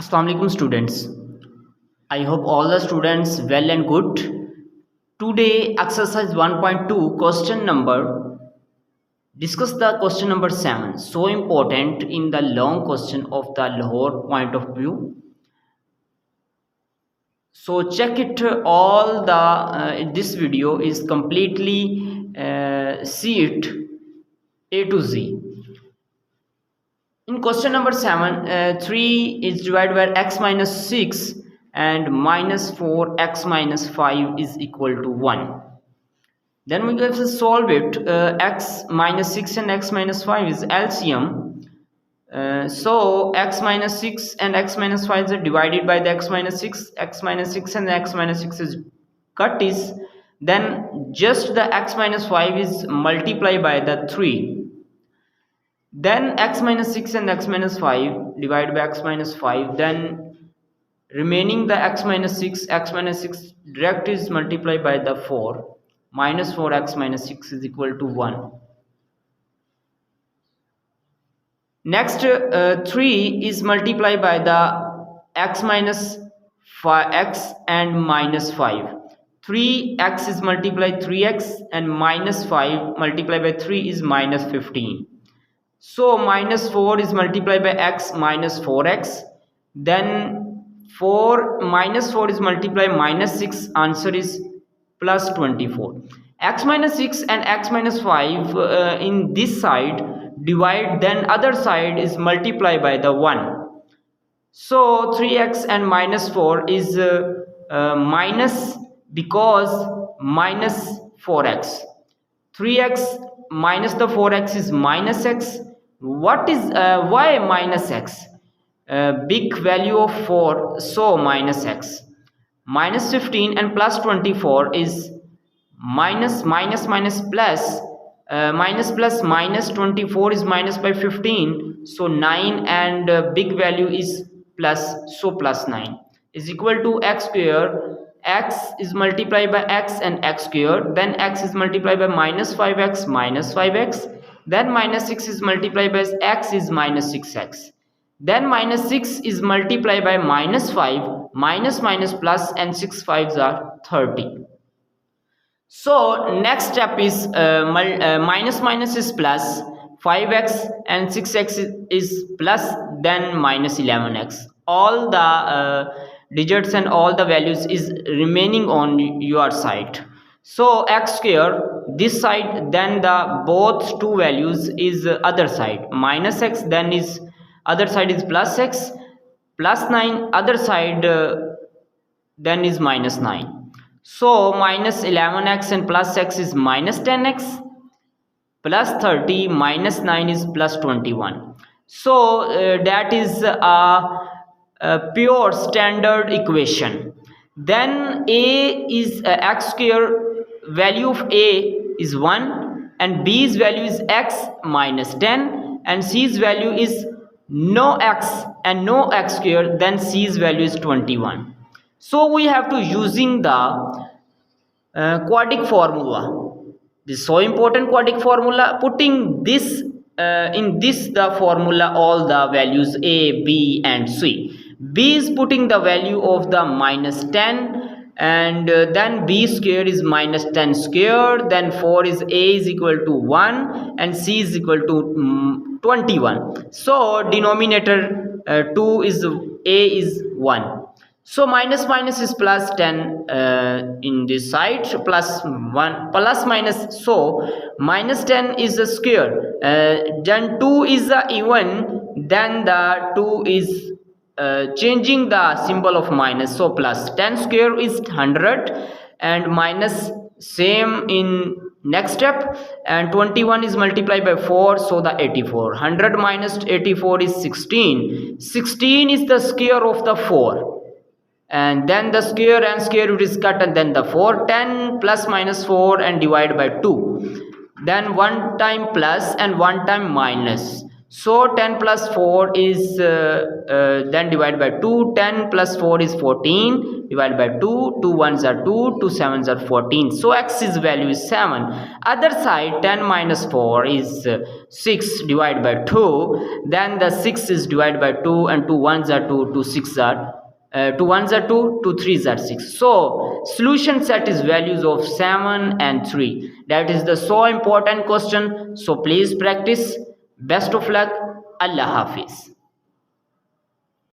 Assalamu alaikum students. I hope all the students well and good. Today exercise 1.2 question number, discuss the question number 7, so important in the long question of the Lahore point of view. So check it, all the this video is completely see it A to Z. In question number 7, 3 is divided by x minus 6 and minus 4 x minus 5 is equal to 1. Then we have to solve it. X minus 6 and x minus 5 is LCM. So x minus 6 and x minus 5 are divided by the x minus 6 and x minus 6 is cut is. Then just the x minus 5 is multiplied by the 3. Then x minus 6 and x minus 5 divided by x minus 5, then remaining the x minus 6 direct is multiplied by the 4, minus 4 x minus 6 is equal to 1. Next 3 is multiplied by the x minus 5 x and minus 5. 3x is multiplied 3x and minus 5 multiplied by 3 is minus 15. So minus 4 is multiplied by x minus 4x. Then minus 4 is multiplied minus 6. Answer is plus 24. X minus 6 and x minus 5 in this side divide. Then other side is multiplied by the 1. So 3x and minus 4 is minus, because minus 4x. 3x minus the 4x is minus x. What is why minus x? Big value of 4, so minus x. Minus 15 and plus 24 is minus plus. Minus plus minus 24 is minus by 15, so 9, and big value is plus, so plus 9 is equal to x square. X is multiplied by x and x square. Then x is multiplied by minus 5x. Then minus 6 is multiplied by x is minus 6x. Then minus 6 is multiplied by minus 5, minus plus, and 6 5s are 30. So next step is minus is plus, 5x and 6x is plus, then minus 11x. All the digits and all the values is remaining on your side. So x square this side, then the both two values is other side, minus x, then is other side is plus x, plus 9 other side, then is minus 9. So minus 11x and plus x is minus 10x, plus 30 minus 9 is plus 21. So that is a pure standard equation. Then a is x square, value of a is 1, and b's value is x minus 10, and c's value is no x and no x square, then c's value is 21. So we have to using the quadratic formula. This is so important, quadratic formula. Putting this in this the formula, all the values a, b and c. B is putting the value of the minus 10, and then b square is minus 10 square. Then 4 is a is equal to 1 and c is equal to 21. So denominator 2 is a is 1. So minus is plus 10 in this side, plus 1 plus minus. So minus 10 is a square, then 2 is a even, then the 2 is changing the symbol of minus, so plus 10 square is 100, and minus same in next step, and 21 is multiplied by 4, so the 84. 100 minus 84 is 16. 16 is the square of the 4, and then the square and square root is cut, and then the 4. 10 plus minus 4 and divide by 2, then one time plus and one time minus. So 10 plus 4 is then divided by 2. 10 plus 4 is 14 divided by 2. 2 ones are 2, 2 sevens are 14. So x's value is 7. Other side, 10 minus 4 is 6 divided by 2. Then the 6 is divided by 2, and 2 ones are 2, 2 6 are 2 ones are 2, 2 threes are 6. So solution set is values of 7 and 3. That is the so important question. So please practice. Best of luck. Allah Hafiz.